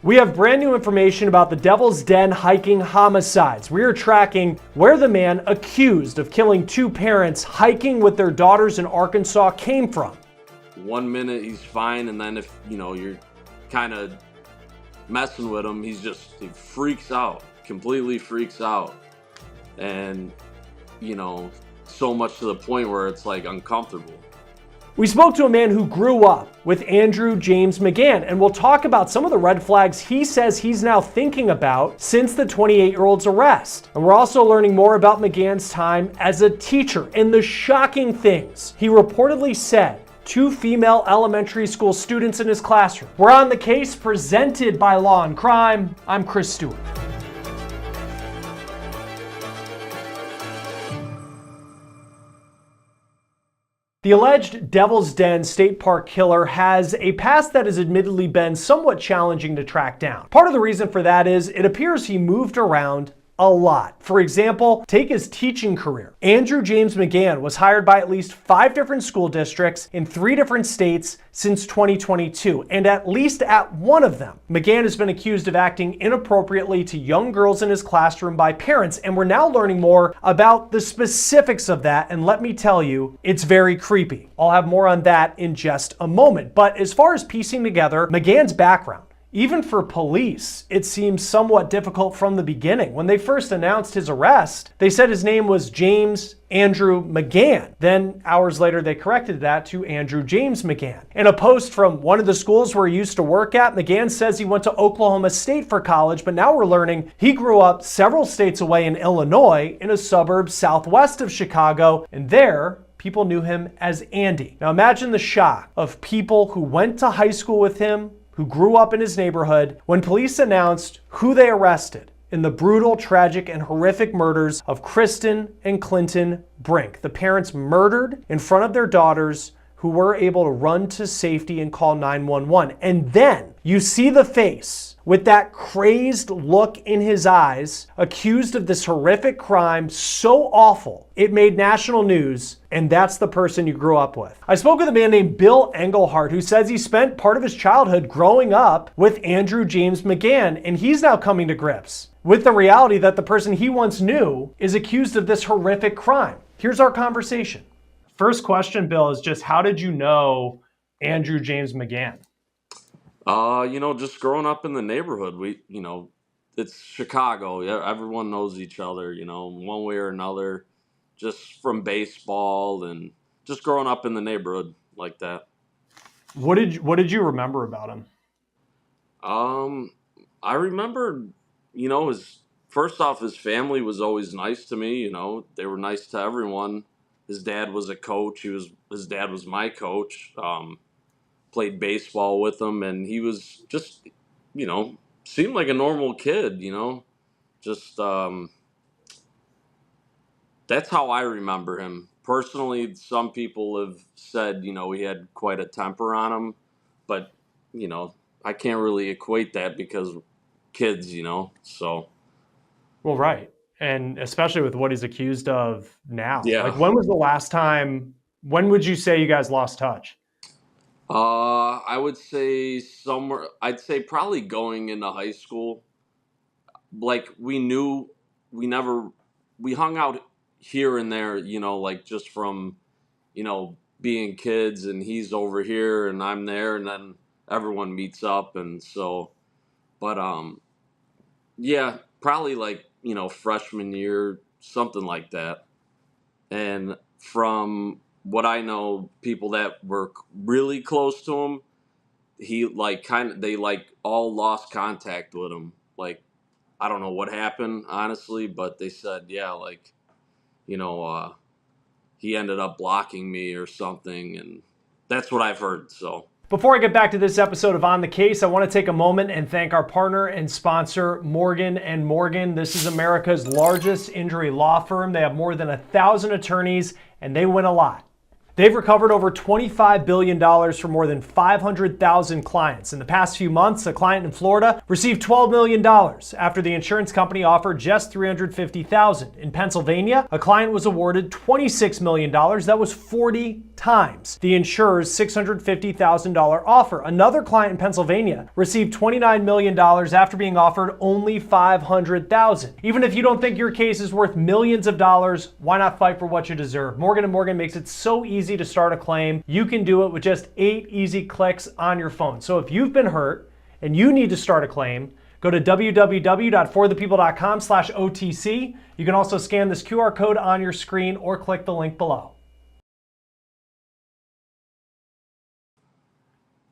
We have brand new information about the Devil's Den hiking homicides. We are tracking where the man accused of killing two parents hiking with their daughters in Arkansas came from. 1 minute he's fine, and then if you're kind of messing with him, he freaks out, completely freaks out, and so much to the point where it's like uncomfortable. We spoke to a man who grew up with Andrew James McGann, and we'll talk about some of the red flags he says he's now thinking about since the 28-year-old's arrest. And we're also learning more about McGann's time as a teacher and the shocking things he reportedly said to female elementary school students in his classroom. We're on the case, presented by Law&Crime. I'm Chris Stewart. The alleged Devil's Den State Park killer has a past that has admittedly been somewhat challenging to track down. Part of the reason for that is it appears he moved around a lot. For example, take his teaching career. Andrew James McGann was hired by at least 5 different school districts in 3 different states since 2022, and at least at one of them, McGann has been accused of acting inappropriately to young girls in his classroom by parents, and we're now learning more about the specifics of that, and let me tell you, it's very creepy. I'll have more on that in just a moment. But as far as piecing together McGann's background, even for police, it seems somewhat difficult from the beginning. When they first announced his arrest, they said his name was James Andrew McGann. Then hours later, they corrected that to Andrew James McGann. In a post from one of the schools where he used to work at, McGann says he went to Oklahoma State for college, but now we're learning he grew up several states away in Illinois in a suburb southwest of Chicago, and there, people knew him as Andy. Now imagine the shock of people who went to high school with him, who grew up in his neighborhood, when police announced who they arrested in the brutal, tragic, and horrific murders of Cristen and Clinton Brink. The parents murdered in front of their daughters, who were able to run to safety and call 911. And then you see the face with that crazed look in his eyes, accused of this horrific crime so awful it made national news, and that's the person you grew up with. I spoke with a man named Bill Engelhardt, who says he spent part of his childhood growing up with Andrew James McGann, and he's now coming to grips with the reality that the person he once knew is accused of this horrific crime. Here's our conversation. First question, Bill, is just how did you know Andrew James McGann? Just growing up in the neighborhood, it's Chicago. Yeah, everyone knows each other, one way or another, just from baseball and just growing up in the neighborhood like that. What did you remember about him? I remember, first off, his family was always nice to me. They were nice to everyone. His dad was a coach. His dad was my coach. Played baseball with him, and he was just, seemed like a normal kid, just, that's how I remember him. Personally, some people have said, he had quite a temper on him, but, I can't really equate that because kids, so. Well, right. And especially with what he's accused of now. Yeah. Like, when was the last time, when would you say you guys lost touch? I would say I'd say probably going into high school. Like we hung out here and there, like just from, being kids, and he's over here and I'm there, and then everyone meets up. And so, but, yeah, probably like, freshman year, something like that. And from what I know, people that were really close to him, they all lost contact with him. Like, I don't know what happened, honestly, but they said, yeah, he ended up blocking me or something, and that's what I've heard, so. Before I get back to this episode of On the Case, I want to take a moment and thank our partner and sponsor, Morgan & Morgan. This is America's largest injury law firm. They have more than 1,000 attorneys, and they win a lot. They've recovered over $25 billion for more than 500,000 clients. In the past few months, a client in Florida received $12 million after the insurance company offered just $350,000. In Pennsylvania, a client was awarded $26 million. That was 40 times the insurer's $650,000 offer. Another client in Pennsylvania received $29 million after being offered only $500,000. Even if you don't think your case is worth millions of dollars, why not fight for what you deserve? Morgan & Morgan makes it so easy to start a claim. You can do it with just 8 easy clicks on your phone. So if you've been hurt and you need to start a claim, go to www.forthepeople.com/OTC. You can also scan this QR code on your screen or click the link below.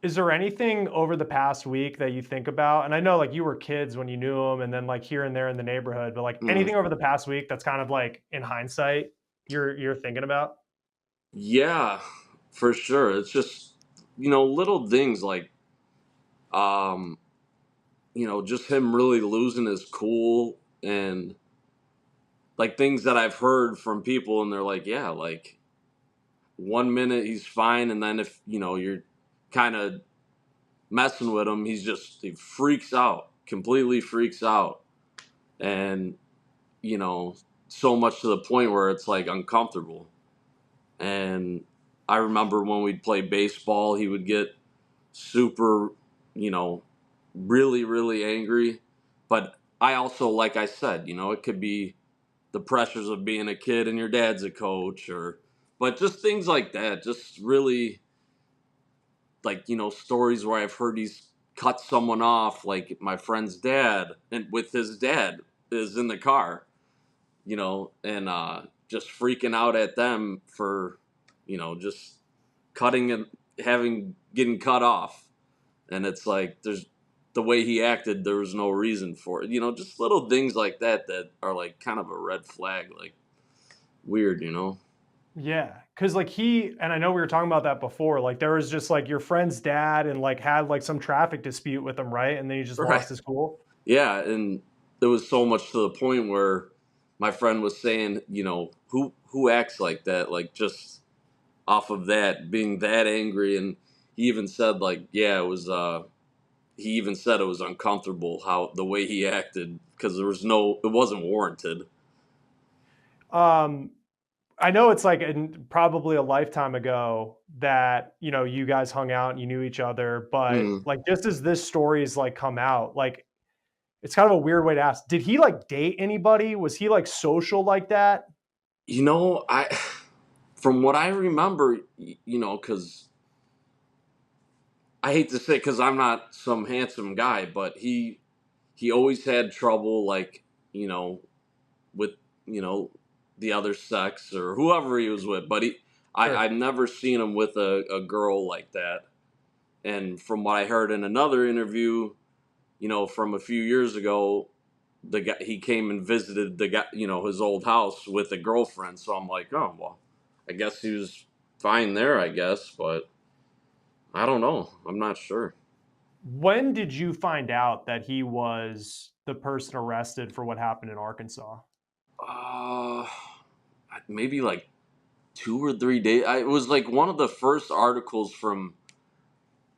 Is there anything over the past week that you think about? And I know like you were kids when you knew them and then like here and there in the neighborhood, but like anything over the past week that's kind of like in hindsight you're thinking about? Yeah, for sure. It's just, little things like, um, just him really losing his cool and like things that I've heard from people and they're like, yeah, like 1 minute he's fine. And then if, you're kind of messing with him, he freaks out, completely freaks out. And, you know, so much to the point where it's like uncomfortable. And I remember when we'd play baseball, he would get super, you know, really, really angry. But I also, like I said, it could be the pressures of being a kid and your dad's a coach, but just things like that. Just really, like, stories where I've heard he's cut someone off, like my friend's dad, and with his dad is in the car, and just freaking out at them for, just cutting and getting cut off. And it's like, there's the way he acted, there was no reason for it. Just little things like that are like kind of a red flag, like weird. Yeah, because like and I know we were talking about that before, like there was just like your friend's dad and like had like some traffic dispute with him, right? And then he just Right. lost his cool. Yeah, and there was so much to the point where my friend was saying, who acts like that, like just off of that being that angry. And he even said, like, yeah, it was he even said it was uncomfortable how the way he acted, because it wasn't warranted. Um, I know it's like probably a lifetime ago that, you guys hung out and you knew each other, but Mm. like just as this story's like come out, like it's kind of a weird way to ask. Did he like date anybody? Was he like social like that? I from what I remember, because I hate to say, because I'm not some handsome guy, but he always had trouble, like, you know with, you know the other sex or whoever he was with. But Sure. I've never seen him with a girl like that. And from what I heard in another interview, from a few years ago, the guy, he came and visited the guy, his old house with a girlfriend. So I'm like, oh well, I guess he was fine there, I guess. But I don't know, I'm not sure. When did you find out that he was the person arrested for what happened in Arkansas? uh Maybe like 2 or 3 days. It was like one of the first articles from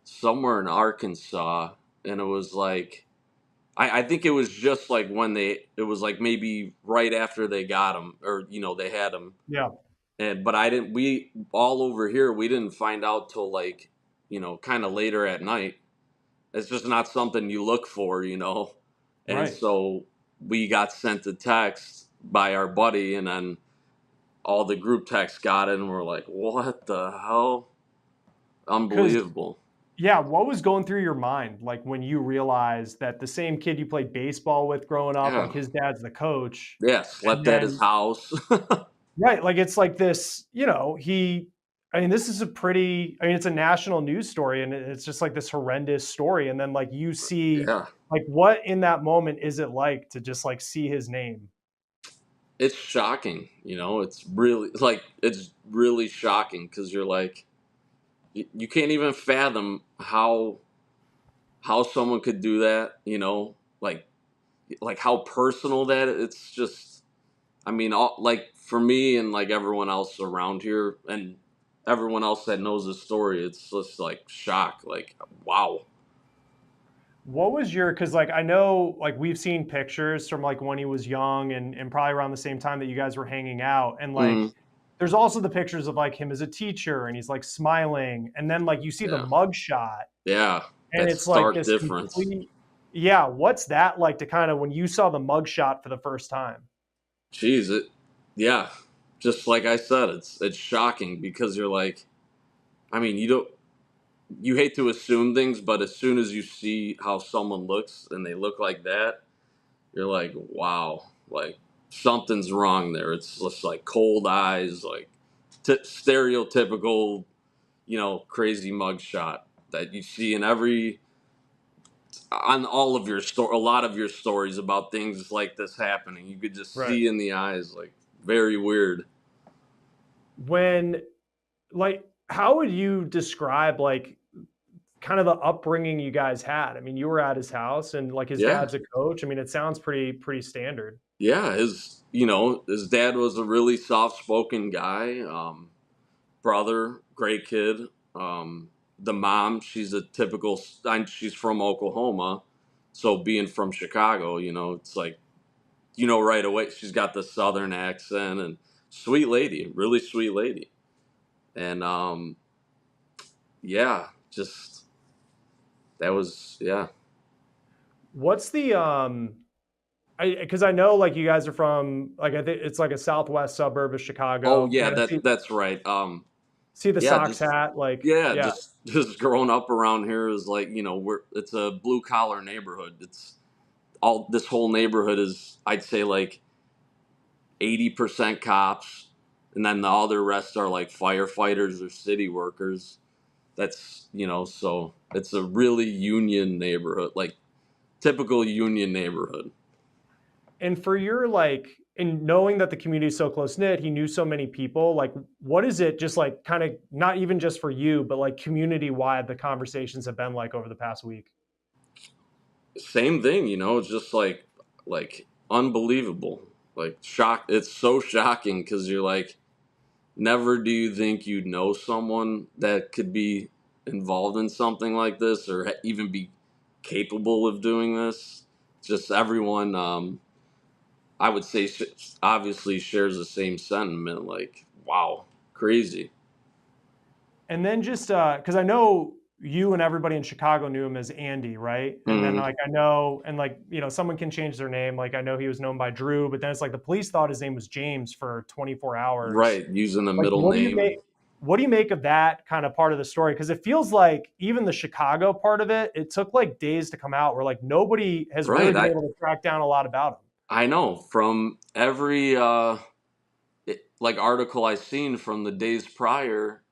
somewhere in Arkansas, and it was like, I think it was just like it was like maybe right after they got him, or they had him. Yeah, But I didn't. We all over here, we didn't find out till like, kind of later at night. It's just not something you look for. And right. so we got sent a text by our buddy, and then all the group texts got it, and we're like, what the hell? Because Unbelievable. yeah, what was going through your mind like when you realized that the same kid you played baseball with growing up, like Yeah. his dad's the coach, Yeah, and slept at his then house. right, like it's like this, I mean, this is it's a national news story and it's just like this horrendous story. And then like you see, Yeah. like what in that moment is it like to just like see his name? It's shocking. It's really shocking, because you're like, you can't even fathom how someone could do that, like how personal that it's just. I mean, like for me and like everyone else around here and everyone else that knows the story, it's just like shock, like, wow. What was because like I know like we've seen pictures from like when he was young and probably around the same time that you guys were hanging out. And like Mhm. there's also the pictures of like him as a teacher and he's like smiling, and then like you see the Yeah, mug shot yeah, and that it's like stark this difference. complete. Yeah, what's that like to kind of when you saw the mug shot for the first time? Jeez, yeah, just like I said, it's shocking because you're like, I mean, you hate to assume things, but as soon as you see how someone looks and they look like that, you're like, wow, like something's wrong there. It's just like cold eyes, like stereotypical, crazy mugshot that you see in every on all of your a lot of your stories about things like this happening. You could just Right. see in the eyes, like very weird. When like how would you describe like kind of the upbringing you guys had? I mean, you were at his house and like his Yeah, dad's a coach. I mean, it sounds pretty standard. yeah. His dad was a really soft spoken guy. Brother, great kid. The mom, she's a typical. She's from Oklahoma, so being from Chicago, it's like right away she's got the southern accent and sweet lady, really sweet lady, and yeah, just that was yeah. What's the I because I know like you guys are from like I think it's like a southwest suburb of Oh Chicago. yeah, And I that's right. see the Yeah, Sox just hat, like yeah, yeah. just growing up around here is like it's a blue collar neighborhood. It's all this whole neighborhood is I'd say like 80% cops, and then the other rest are like firefighters or city workers. That's so it's a really union neighborhood, like typical union neighborhood. And for your like in knowing that the community is so close knit, he knew so many people, like what is it just like kind of not even just for you, but like community wide the conversations have been like over the past week? Same thing, it's just like unbelievable, like shock. It's so shocking because you're like, never do you think you'd know someone that could be involved in something like this or even be capable of doing this. Just everyone, I would say, obviously shares the same sentiment. Like, wow, crazy. And then just because I know you and everybody in Chicago knew him as Andy, right? And then Hmm. like I know, and like someone can change their name. Like I know he was known by Drew, but then it's like the police thought his name was James for 24 hours. Right, using a Like, middle name. what do you make of that kind of part of the story? Because it feels like even the Chicago part of it, it took like days to come out where like nobody has really Right, been I able to track down a lot about him. I know from every like article I seen from the days prior,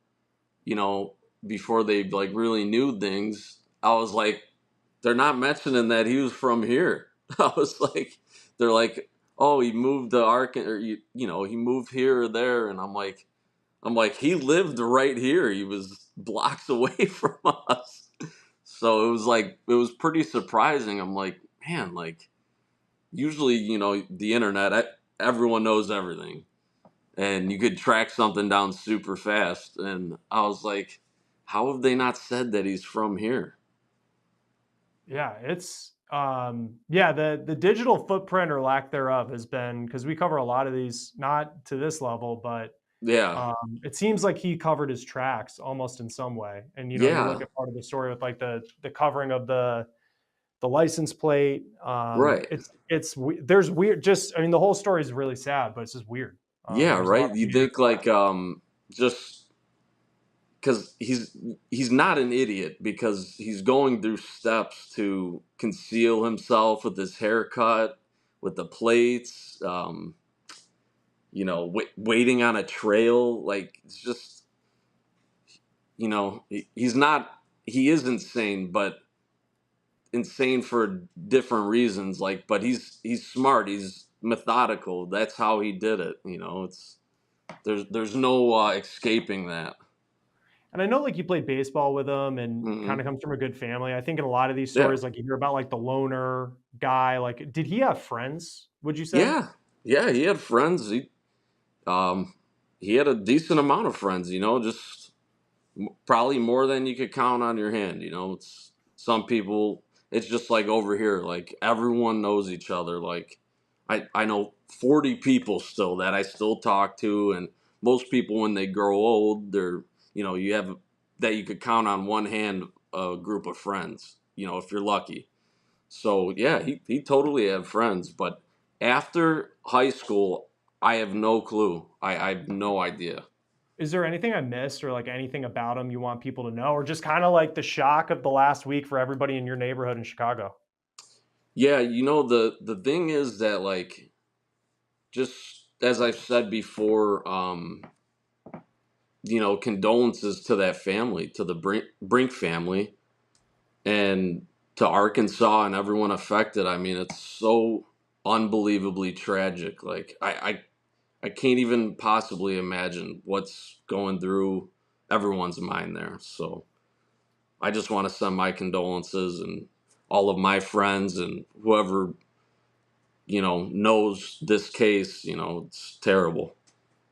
you know, before they like really knew things, I was like, they're not mentioning that he was from here. I was like, they're like, oh, he moved to or he moved here or there, and I'm like, he lived right here. He was blocks away from us. So it was pretty surprising. I'm like, man, like usually, the internet, everyone knows everything, and you could track something down super fast. And I was like, how have they not said that he's from here? Yeah, it's yeah, the digital footprint or lack thereof has been because we cover a lot of these, not to this level, but Yeah, it seems like he covered his tracks almost in some way. And you look yeah, at part of the story with like the covering of the license plate. right. There's weird. Just I mean, the whole story is really sad, but it's just weird. Yeah, There's a lot right. of You weird think stuff. like just because he's not an idiot because he's going through steps to conceal himself with his haircut, with the plates, waiting on a trail. Like it's just he's not he is insane, but insane for different reasons. Like, but he's smart. He's methodical. That's how he did it. It's there's no escaping that. And I know like you played baseball with him and kind Hmm. of comes from a good family. I think in a lot of these Yeah. stories, like you hear about like the loner guy. Like, did he have friends? Would you say? Yeah, yeah, he had friends. Um, he had a decent amount of friends. Just probably more than you could count on your hand. It's some people. It's just like over here, like everyone knows each other. Like I know 40 people still that I still talk to, and most people, when they grow old, they're, you have that you could count on one hand a group of friends, if you're lucky. So yeah, he totally had friends, but after high school, I have no clue. I have no idea. Is there anything I missed or like anything about him you want people to know, or just kind of like the shock of the last week for everybody in your neighborhood in Chicago? Yeah, the thing is that, like, just as I've said before, condolences to that family, to the Brink family, and to Arkansas and everyone affected. I mean, it's so unbelievably tragic. Like, I can't even possibly imagine what's going through everyone's mind there. So I just want to send my condolences, and all of my friends and whoever, knows this case. It's terrible.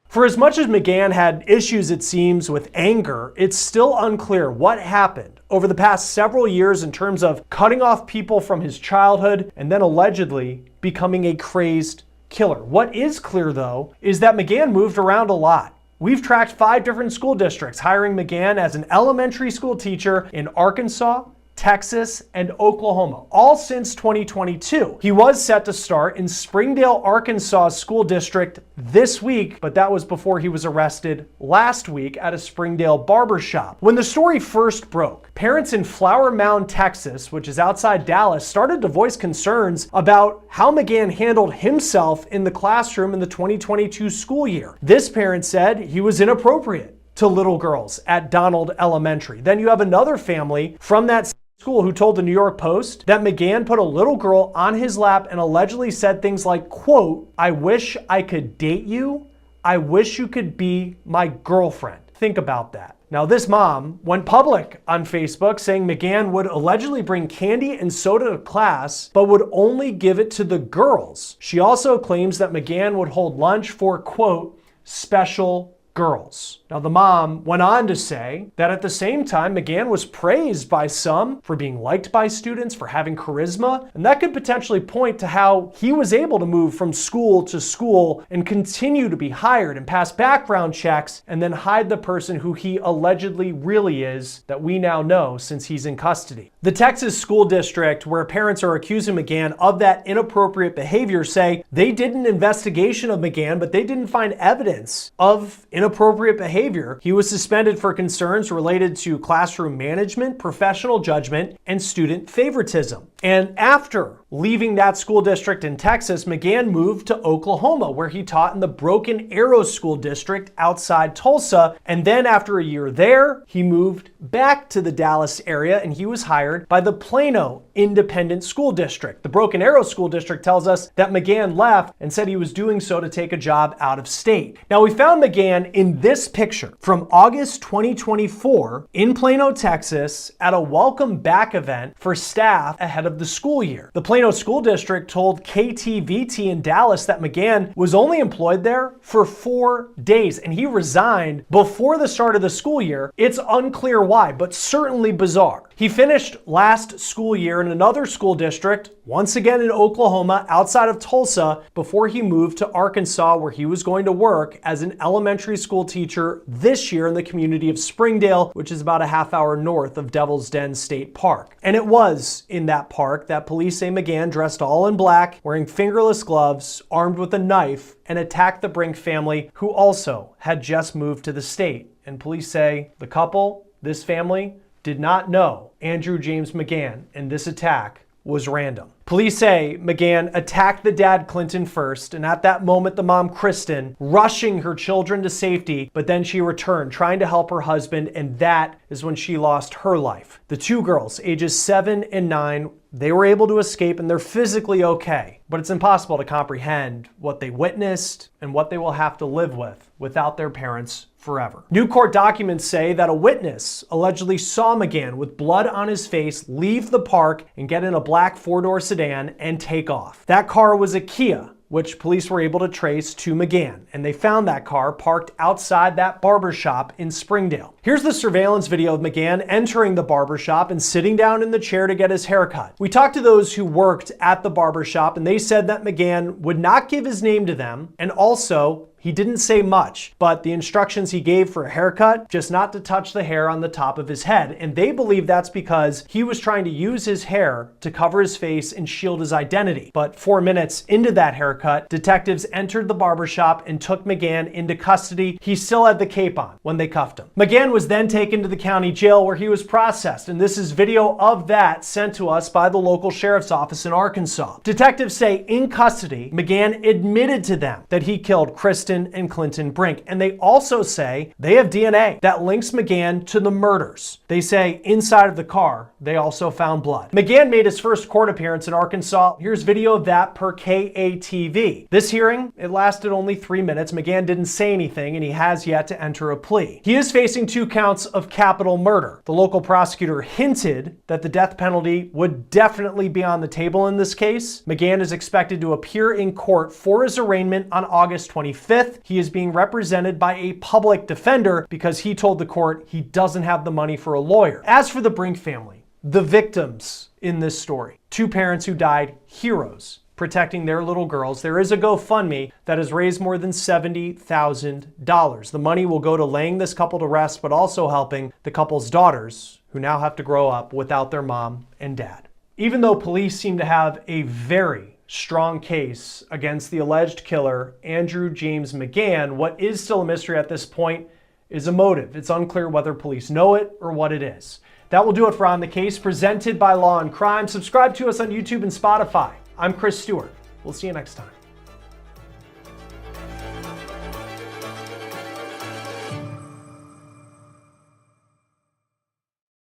For as much as McGann had issues, it seems, with anger, it's still unclear what happened over the past several years in terms of cutting off people from his childhood and then allegedly becoming a crazed killer. What is clear, though, is that McGann moved around a lot. We've tracked 5 different school districts hiring McGann as an elementary school teacher in Arkansas, Texas, and Oklahoma, all since 2022. He was set to start in Springdale, Arkansas school district this week, but that was before he was arrested last week at a Springdale barbershop. When the story first broke, parents in Flower Mound, Texas, which is outside Dallas, started to voice concerns about how McGann handled himself in the classroom in the 2022 school year. This parent said he was inappropriate to little girls at Donald Elementary. Then you have another family from that school who told the New York Post that McGann put a little girl on his lap and allegedly said things like, quote, "I wish I could date you. I wish you could be my girlfriend." Think about that. Now, this mom went public on Facebook saying McGann would allegedly bring candy and soda to class, but would only give it to the girls. She also claims that McGann would hold lunch for, quote, "special girls." Now, the mom went on to say that at the same time, McGann was praised by some for being liked by students, for having charisma, and that could potentially point to how he was able to move from school to school and continue to be hired and pass background checks and then hide the person who he allegedly really is that we now know since he's in custody. The Texas school district where parents are accusing McGann of that inappropriate behavior say they did an investigation of McGann, but they didn't find evidence of inappropriate behavior. He was suspended for concerns related to classroom management, professional judgment, and student favoritism. And after leaving that school district in Texas, McGann moved to Oklahoma, where he taught in the Broken Arrow School District outside Tulsa. And then after a year there, he moved back to the Dallas area and he was hired by the Plano Independent School District. The Broken Arrow School District tells us that McGann left and said he was doing so to take a job out of state. Now, we found McGann in this picture from August 2024 in Plano, Texas, at a welcome back event for staff ahead of the school year. The Plano School District told KTVT in Dallas that McGann was only employed there for 4 days and he resigned before the start of the school year. It's unclear why, but certainly bizarre. He finished last school year in another school district, once again in Oklahoma, outside of Tulsa, before he moved to Arkansas, where he was going to work as an elementary school teacher this year in the community of Springdale, which is about a half-hour north of Devil's Den State Park. And it was in that park that police say McGann dressed all in black, wearing fingerless gloves, armed with a knife, and attacked the Brink family, who also had just moved to the state. And police say the couple, this family, did not know Andrew James McGann, and this attack was random. Police say McGann attacked the dad, Clinton, first, and at that moment, the mom, Kristen, rushing her children to safety, but then she returned, trying to help her husband, and that is when she lost her life. The 2 girls, ages 7 and 9, they were able to escape and they're physically okay, but it's impossible to comprehend what they witnessed and what they will have to live with without their parents forever. New court documents say that a witness allegedly saw McGann with blood on his face leave the park and get in a black 4-door sedan and take off. That car was a Kia, which police were able to trace to McGann, and they found that car parked outside that barbershop in Springdale. Here's the surveillance video of McGann entering the barbershop and sitting down in the chair to get his haircut. We talked to those who worked at the barbershop, and they said that McGann would not give his name to them, and also He didn't say much, but the instructions he gave for a haircut, just not to touch the hair on the top of his head. And they believe that's because he was trying to use his hair to cover his face and shield his identity. But 4 minutes into that haircut, detectives entered the barbershop and took McGann into custody. He still had the cape on when they cuffed him. McGann was then taken to the county jail where he was processed. And this is video of that sent to us by the local sheriff's office in Arkansas. Detectives say in custody, McGann admitted to them that he killed Cristen and Clinton Brink. And they also say they have DNA that links McGann to the murders. They say inside of the car, they also found blood. McGann made his first court appearance in Arkansas. Here's video of that per KATV. This hearing, it lasted only 3 minutes. McGann didn't say anything, and he has yet to enter a plea. He is facing 2 counts of capital murder. The local prosecutor hinted that the death penalty would definitely be on the table in this case. McGann is expected to appear in court for his arraignment on August 25th. He is being represented by a public defender because he told the court he doesn't have the money for a lawyer. As for the Brink family, the victims in this story, 2 parents who died, heroes, protecting their little girls, there is a GoFundMe that has raised more than $70,000. The money will go to laying this couple to rest, but also helping the couple's daughters who now have to grow up without their mom and dad. Even though police seem to have a very strong case against the alleged killer, Andrew James McGann, what is still a mystery at this point is a motive. It's unclear whether police know it or what it is. That will do it for On the Case, presented by Law&Crime. Subscribe to us on YouTube and Spotify. I'm Chris Stewart. We'll see you next time.